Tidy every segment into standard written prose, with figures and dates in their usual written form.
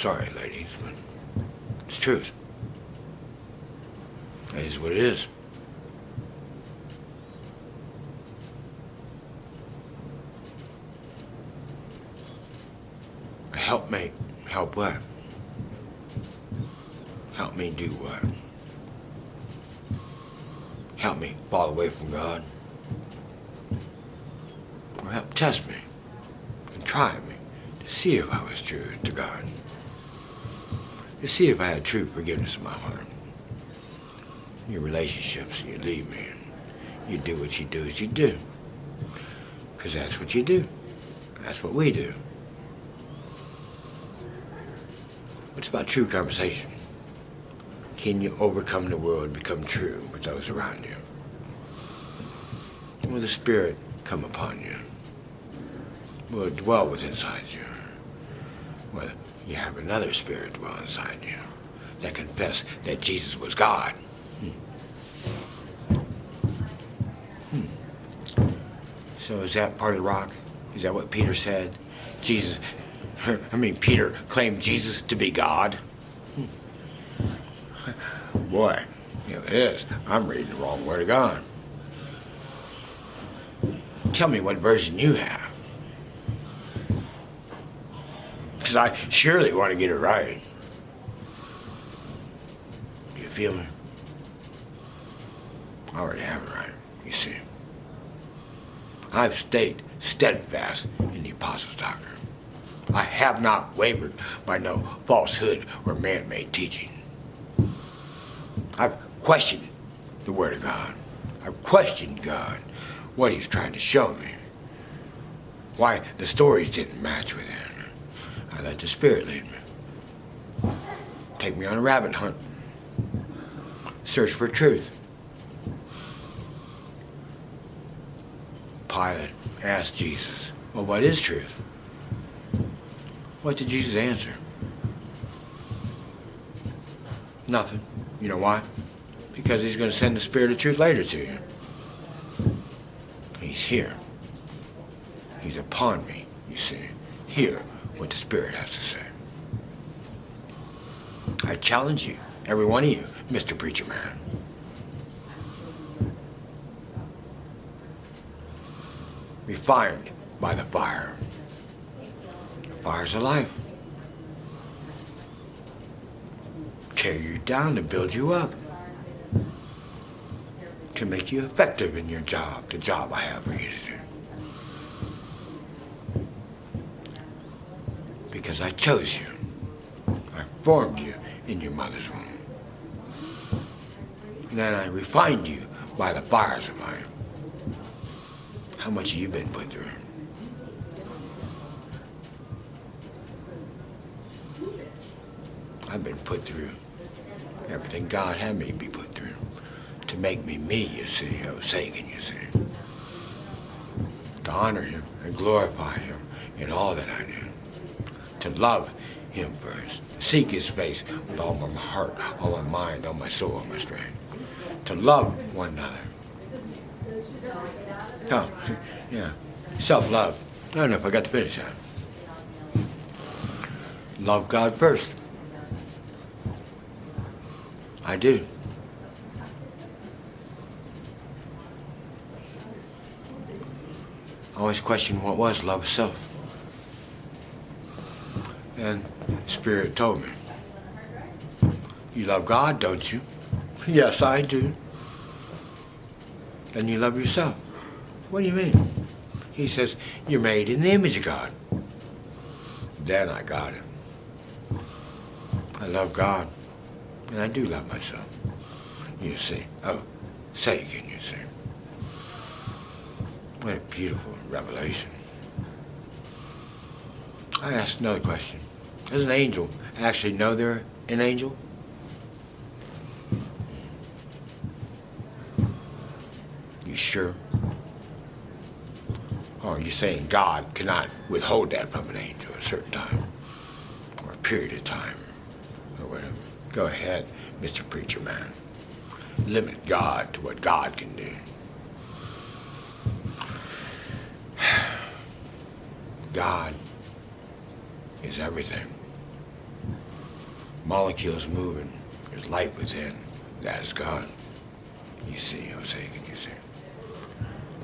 sorry, ladies, but it's truth. That is what it is. A helpmate. Help what? Help me do what? Help me fall away from God. Or help test me and try me to see if I was true to God. To see if I had true forgiveness in my heart. Your relationships, you leave me. You do what you do as you do. Because that's what you do. That's what we do. It's about true conversation. Can you overcome the world and become true with those around you? Will the Spirit come upon you? Will it dwell within inside you? Will you have another spirit dwell inside you that confess that Jesus was God? So is that part of the rock? Is that what Peter said? Peter claimed Jesus to be God. Boy, it is. I'm reading the wrong word of God. Tell me what version you have. Because I surely want to get it right. Do you feel me? I already have it right, you see. I've stayed steadfast in the apostles' doctrine. I have not wavered by no falsehood or man-made teaching. I've questioned the Word of God. I've questioned God, what He's trying to show me, why the stories didn't match with Him. I let the Spirit lead me. Take me on a rabbit hunt. Search for truth. Pilate asked Jesus, well, what is truth? What did Jesus answer? Nothing. You know why? Because He's going to send the Spirit of truth later to you. He's here. He's upon me, you see. Hear what the Spirit has to say. I challenge you, every one of you, Mr. Preacher Man. Refined by the fire. The fire's of life. Tear you down to build you up. To make you effective in your job, the job I have for you to do. Because I chose you. I formed you in your mother's womb. And then I refined you by the fires of life. How much have you been put through? I've been put through everything God had me be put through to make me me, you see, of Satan, you see. To honor Him and glorify Him in all that I do. To love Him first. To seek His face with all my heart, all my mind, all my soul, all my strength. To love one another. Oh, yeah. Self-love. I don't know if I got to finish that. Love God first. I do. I always questioned what was love of self. And Spirit told me, you love God, don't you? Yes, I do. Then you love yourself. What do you mean? He says, you're made in the image of God. Then I got it. I love God, and I do love myself. You see. Oh, say it again, you see. What a beautiful revelation. I asked another question. Does an angel actually know they're an angel? You sure? Or are you saying God cannot withhold that from an angel at a certain time? Or a period of time? Or whatever. Go ahead, Mr. Preacher Man. Limit God to what God can do. God is everything. molecules moving. There's life within. That is God. You see, Jose, can you see?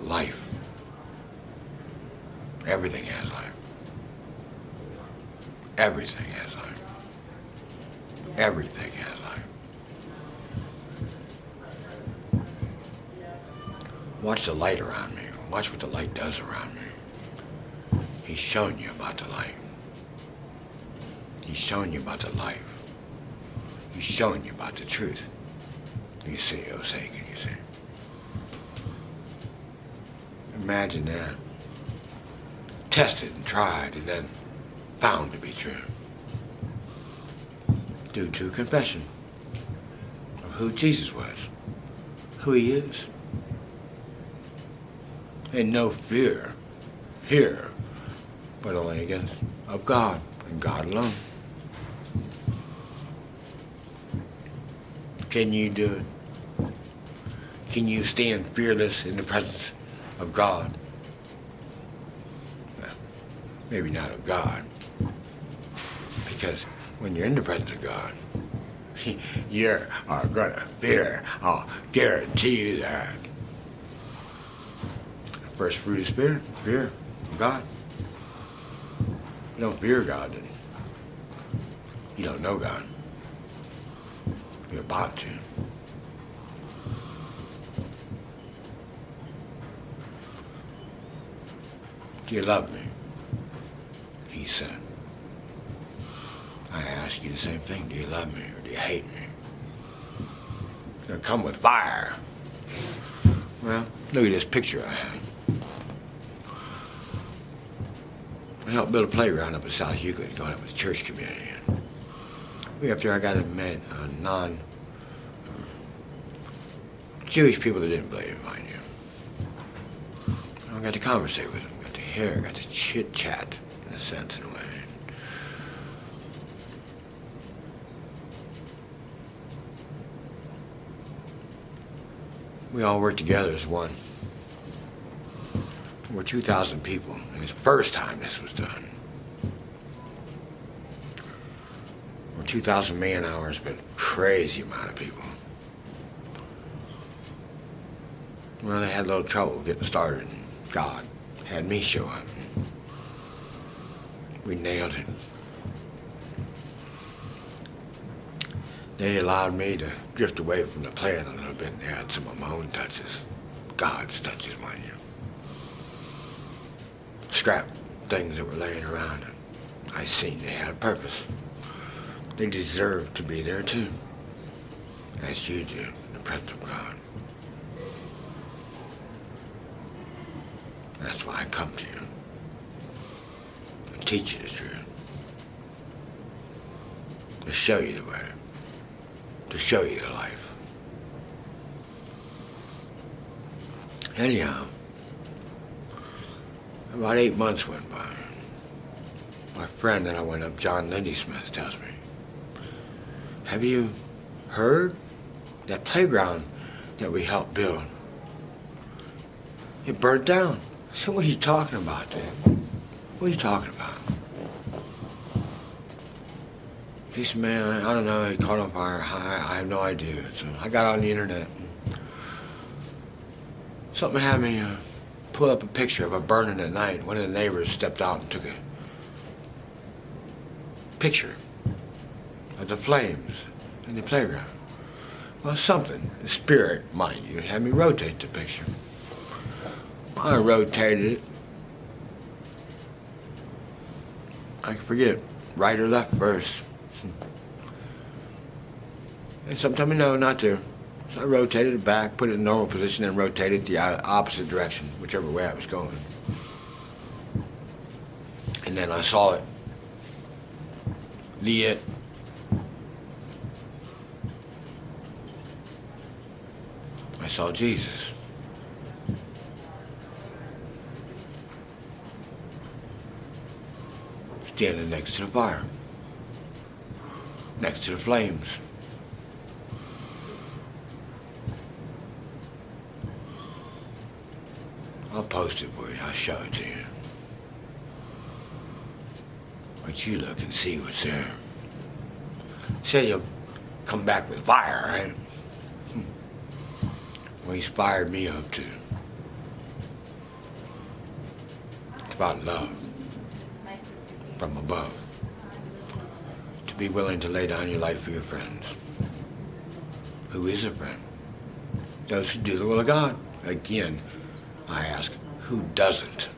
Life. Everything has life. Everything has life. Everything has life. Watch the light around me. Watch what the light does around me. He's showing you about the light. He's showing you about the life. He's showing you about the truth. You see, Jose, can you see? Imagine that. Tested and tried and then found to be true. Due to a confession of who Jesus was, who he is. And no fear here, but only against of God and God alone. Can you do it? Can you stand fearless in the presence of God? Well, maybe not of God, because when you're in the presence of God, you are gonna fear. I'll guarantee you that. First fruit of spirit, fear of God. If you don't fear God, then you don't know God. You're about to. Do you love me? He said. I ask you the same thing. Do you love me or do you hate me? It's gonna come with fire. Well, look at this picture I have. I helped build a playground up in South Euclid, going up with the church community. We up there, I got to meet Jewish people that didn't believe, mind you. I got to conversate with them, got to hear, got to chit-chat, in a sense, in a way. We all work together as one. We're 2,000 people. It was the first time this was done. We're 2,000 man hours, but crazy amount of people. Well, they had a little trouble getting started, and God had me show up. We nailed it. They allowed me to drift away from the plan a little bit and add some of my own touches. God's touches, mind you. Scrap things that were laying around. I seen they had a purpose. They deserve to be there too, as you do in the presence of God. That's why I come to you and teach you the truth, to show you the way, to show you the life. Anyhow, about 8 months went by. My friend that I went up, John Lindy Smith, tells me, have you heard that playground that we helped build? It burnt down. I said, what are you talking about, Dave? What are you talking about? He said, man, I don't know, it caught on fire. I have no idea. So I got on the internet. Something had me pull up a picture of it burning at night. One of the neighbors stepped out and took a picture of the flames in the playground. Well, something, the spirit, mind you, had me rotate the picture. I rotated it. I forget, right or left first. And sometimes I know not to. So I rotated it back, put it in normal position, and rotated the opposite direction, whichever way I was going. And then I saw it lit. I saw Jesus. Standing next to the fire, next to the flames. I'll post it for you. I'll show it to you. But you look and see what's there. said you'll come back with fire, right? Well, he's fired me up too. It's about love from above. To be willing to lay down your life for your friends. Who is a friend? Those who do the will of God. Again, I ask, who doesn't?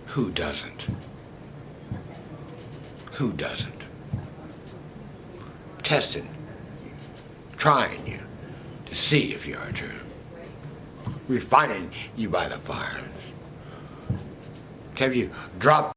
Who doesn't? Who doesn't? Testing, trying you to see if you are true. Refining you by the fires. Have you dropped